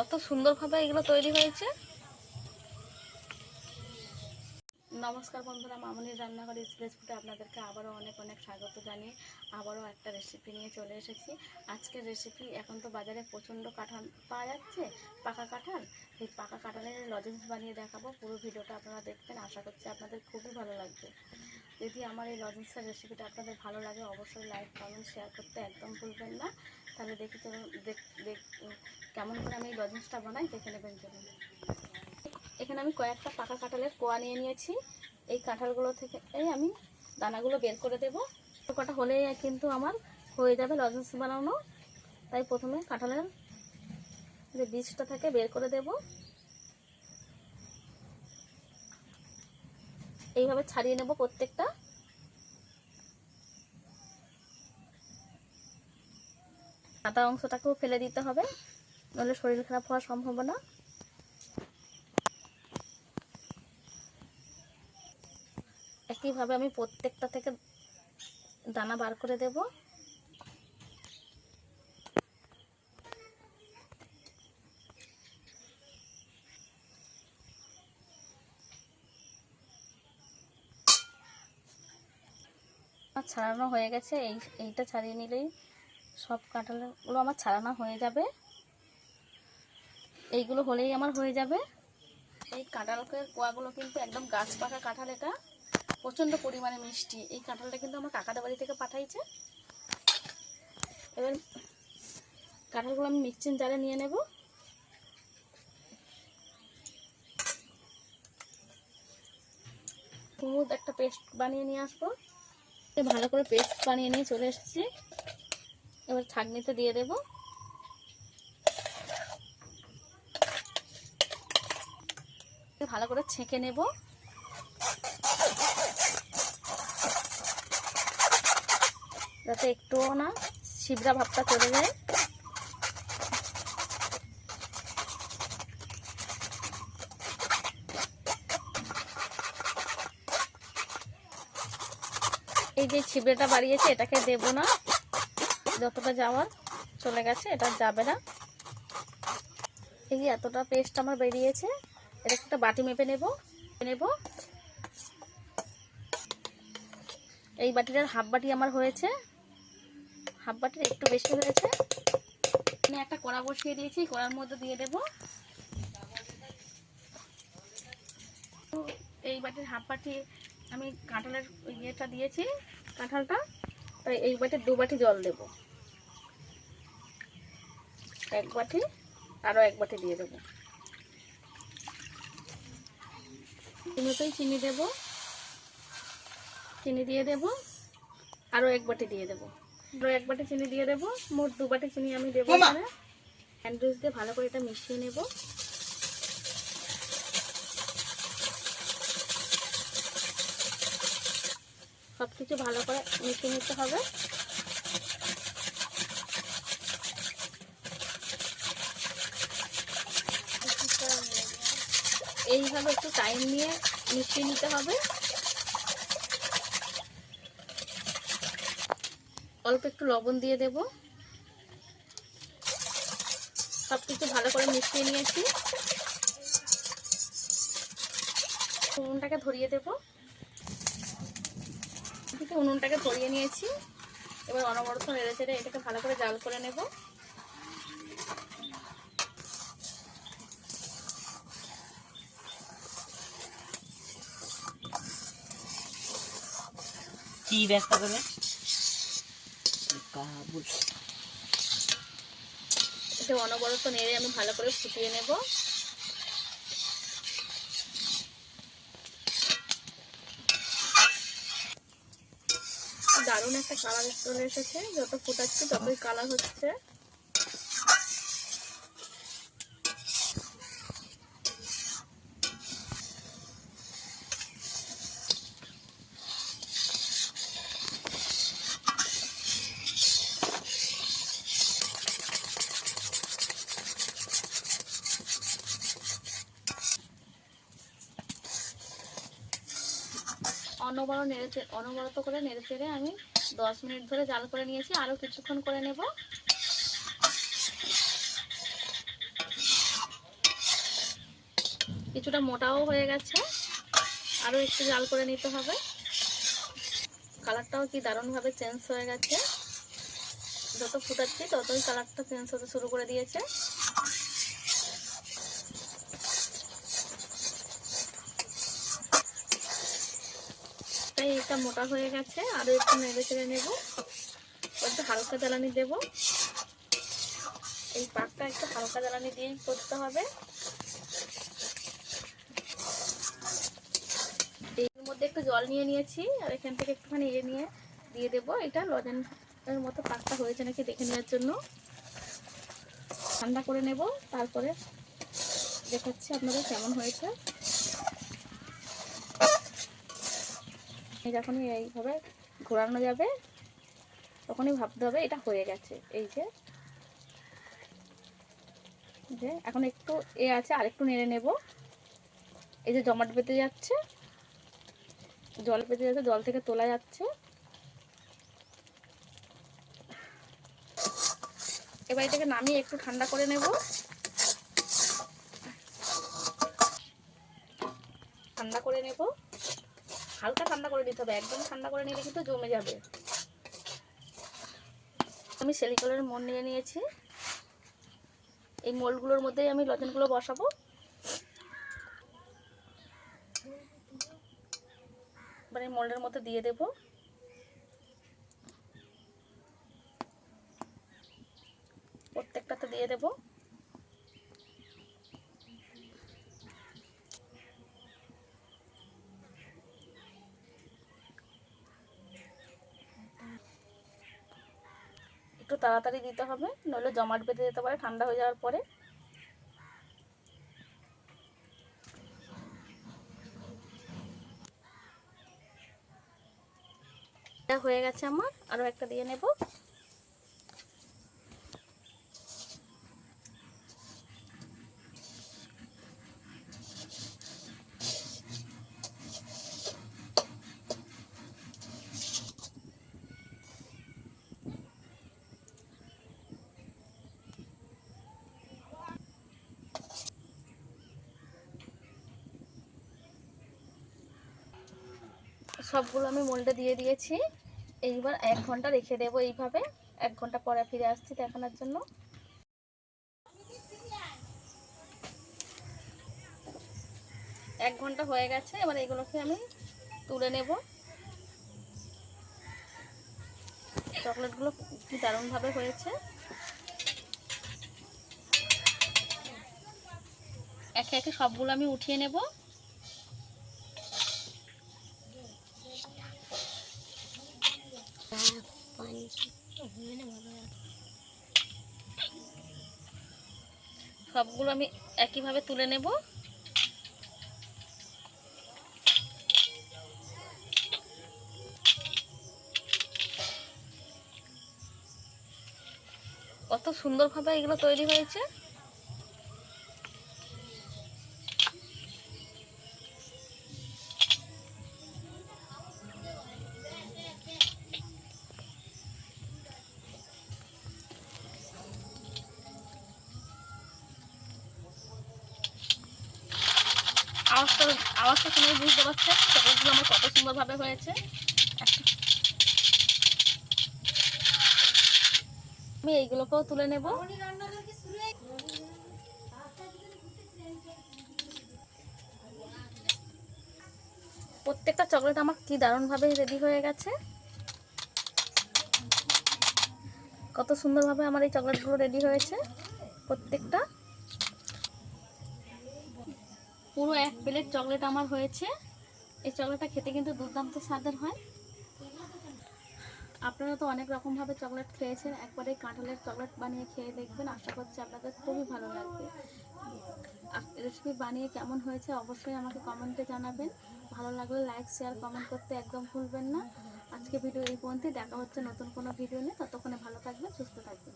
কত সুন্দরভাবে এগুলো তৈরি হয়েছে। নমস্কার বন্ধুরা, মামনির রান্নাঘরে স্পেস ফুডে আপনাদেরকে আবারও অনেক অনেক স্বাগত জানিয়ে আবারও একটা রেসিপি নিয়ে চলে এসেছি। আজকের রেসিপি, এখন তো বাজারে প্রচণ্ড কাঁঠাল পাওয়া যাচ্ছে, পাকা কাঁঠাল। এই পাকা কাঁঠালের লজেন্স বানিয়ে দেখাবো। পুরো ভিডিওটা আপনারা দেখবেন, আশা করছি আপনাদের খুবই ভালো লাগবে। যদি আমার এই লজেন্সের রেসিপিটা আপনাদের ভালো লাগে, অবশ্যই লাইক কমেন্ট শেয়ার করতে একদম ভুলবেন না। তাহলে দেখি চলুন কেমন করে আমি এই লজেন্সটা বানাই দেখে নেবেন। চলুন, এখানে আমি কয়েকটা পাকা কাঁঠালের কোয়া নিয়ে নিয়েছি। এই কাঁঠালগুলো থেকে আমি দানাগুলো বের করে দেব। কটা হলেই কিন্তু আমার হয়ে যাবে লজেন্স বানানো। তাই প্রথমে কাঁঠালের যে বীজটা থাকে বের করে দেব। এইভাবে ছাড়িয়ে নেব প্রত্যেকটা। কাঁটা অংশটাকেও ফেলে দিতে হবে, নইলে শরীর খারাপ হওয়ার সম্ভাবনা। একইভাবে আমি প্রত্যেকটা থেকে দানা বার করে দেব। আমার ছাড়ানো হয়ে গেছে। এইটা ছাড়িয়ে নিলেই সব কাঁঠালগুলো আমার ছাড়ানো হয়ে যাবে। এইগুলো হলেই আমার হয়ে যাবে। এই কাঁঠালের কোয়াগুলো কিন্তু একদম গাছ পাকা কাঁঠাল, এটা প্রচণ্ড পরিমাণে মিষ্টি। এই কাঁঠালটা কিন্তু আমার কাকাদের বাড়ি থেকে পাঠাইছে। এবার কাঁঠালগুলো আমি মিক্সিং জারে নিয়ে নেব। স্মুথ একটা পেস্ট বানিয়ে নিয়ে আসবো। ভালো করে পেস্ট বানিয়ে নিয়ে চলে এসেছি। এবার ছাঁকনিতে দিয়ে দেব। ভালো করে ছেঁকে নেব, যাতে একটুও না ছিবড়া ভাবটা চলে যায়। এই যে ছিবড়েটা বাড়িয়েছে, এটাকে দেব না। যতটা যাওয়ার চলে গেছে, এটা যাবে না। এই যে এতটা পেস্ট আমার বেরিয়েছে, এটা একটা বাটি মেপে নেব। এই বাটিটার হাফ বাটি আমার হয়েছে, হাফ বাটির একটু বেশি হয়েছে। আমি একটা কড়া বসিয়ে দিয়েছি, কড়ার মধ্যে দিয়ে দেব। এই বাটির হাফ বাটি আমি কাঁঠালের ইয়েটা দিয়েছি, কাঁঠালটা। তাই এই বাটির 2 বাটি জল দেব। 1 বাটি, আরও 1 বাটি দিয়ে দেবো। মতোই চিনি দেব, চিনি দিয়ে দেব। আরও 1 বাটি দিয়ে দেবো। আরও 1 বাটি চিনি দিয়ে দেবো। মোট 2 বাটি চিনি আমি দেবো। এখানে হ্যান্ড জুস দিয়ে ভালো করে এটা মিশিয়ে নেব। সব কিছু ভালো করে মিশিয়ে নিতে হবে। এইভাবে একটু টাইম নিয়ে মিশিয়ে নিতে হবে। অল্প একটু লবণ দিয়ে দেব। সব কিছু ভালো করে মিশিয়ে নিয়েছি। উনুনটাকে ধরিয়ে দেব। উনুনটাকে ধরিয়ে নিয়েছি। এবার অনবরত নেড়ে চেড়ে এটাকে ভালো করে জাল করে নেব। কি ব্যস্ত করে এটা অনবরত নেড়ে আমি ভালো করে ফুটিয়ে নেব। দারুণ একটা কালার চলে এসেছে। যত ফুটাচ্ছি ততই কালার হচ্ছে। অনবরত করে নেড়ে চেড়ে আমি 10 মিনিট ধরে জাল করে নিয়েছি। আরও কিছুক্ষণ করে নেব। কিছুটা মোটাও হয়ে গেছে, আরও একটু জাল করে নিতে হবে। কালারটাও কি দারুণভাবে চেঞ্জ হয়ে গেছে, যত ফুটাচ্ছি ততই কালারটা চেঞ্জ হতে শুরু করে দিয়েছে। তাই এটা মোটা হয়ে গেছে, আরও একটু নেড়ে চেড়ে নেব, একটু হালকা জ্বালানি দেব। এই পাকটা একটু হালকা জ্বালানি দিয়েই করতে হবে। এর মধ্যে একটু জল নিয়ে নিয়েছি, আর এখান থেকে একটুখানি নিয়ে দিয়ে দেবো। এটা লজেন্সের মতো পাকটা হয়েছে নাকি দেখে নেওয়ার জন্য ঠান্ডা করে নেব, তারপরে দেখাচ্ছি আপনাদের কেমন হয়েছে। যখনই এইভাবে ঘোরানো যাবে তখনই ভাবতে হবে এটা হয়ে গেছে। এই যে এখন একটু আছে, আর একটু নেড়ে নেব। এই যে জমাট বেঁধে যাচ্ছে, জল বেঁধে যাচ্ছে, জল থেকে তোলা যাচ্ছে। এবার এটাকে নামিয়ে একটু ঠান্ডা করে নেব। ঠান্ডা করে নেব, হালকা ঠান্ডা করে নিতে হবে, একদম ঠান্ডা করে নিলে কিন্তু জমে যাবে। আমি সিলিকনের মোল্ড নিয়ে নিয়েছি, এই মোল্ডগুলোর মধ্যেই আমি লজেনগুলো বসাবো। এবার এই মোল্ডের মধ্যে দিয়ে দেব। প্রত্যেকটাতে দিয়ে দেব। একটু তাড়াতাড়ি দিতে হবে, নইলে জমাট বেঁধে যেতে পারে ঠান্ডা হয়ে যাওয়ার পরে। এটা হয়ে গেছে আমার, আরও একটা দিয়ে নেব। সবগুলো আমি মোল্ডে দিয়ে দিয়েছি। এইবার 1 ঘন্টা রেখে দেবো এইভাবে। 1 ঘন্টা পরে ফিরে আসছি দেখানোর জন্য। 1 ঘন্টা হয়ে গেছে, এবার এগুলোকে আমি তুলে নেব। চকলেটগুলো কি দারুণভাবে হয়েছে। একে একে সবগুলো আমি উঠিয়ে নেব। সবগুলো আমি একইভাবে তুলে নেব। কত সুন্দরভাবে এগুলো তৈরি হয়েছে। আওয়াজটা শুনে বুঝতে পারছেন চকলেটগুলো আমার কত সুন্দরভাবে হয়েছে। আমি এইগুলোকেও তুলে নেব। প্রত্যেকটা চকলেট আমার কি দারুণভাবে রেডি হয়ে গেছে। কত সুন্দরভাবে আমার এই চকলেটগুলো রেডি হয়েছে প্রত্যেকটা। পুরো 1 প্লেট চকলেট আমার হয়েছে। এই চকলেটটা খেতে কিন্তু দুর্দান্ত স্বাদের হয়। আপনারা তো অনেক রকমভাবে চকলেট খেয়েছেন, একবারে কাঁঠালের চকলেট বানিয়ে খেয়ে দেখবেন, আশা করছি আপনাদের খুবই ভালো লাগবে। রেসিপি বানিয়ে কেমন হয়েছে অবশ্যই আমাকে কমেন্টে জানাবেন। ভালো লাগলে লাইক শেয়ার কমেন্ট করতে একদম ভুলবেন না। আজকে ভিডিও এই পর্যন্তই, দেখা হচ্ছে নতুন কোনো ভিডিও নিয়ে। ততক্ষণে ভালো থাকবেন, সুস্থ থাকবেন।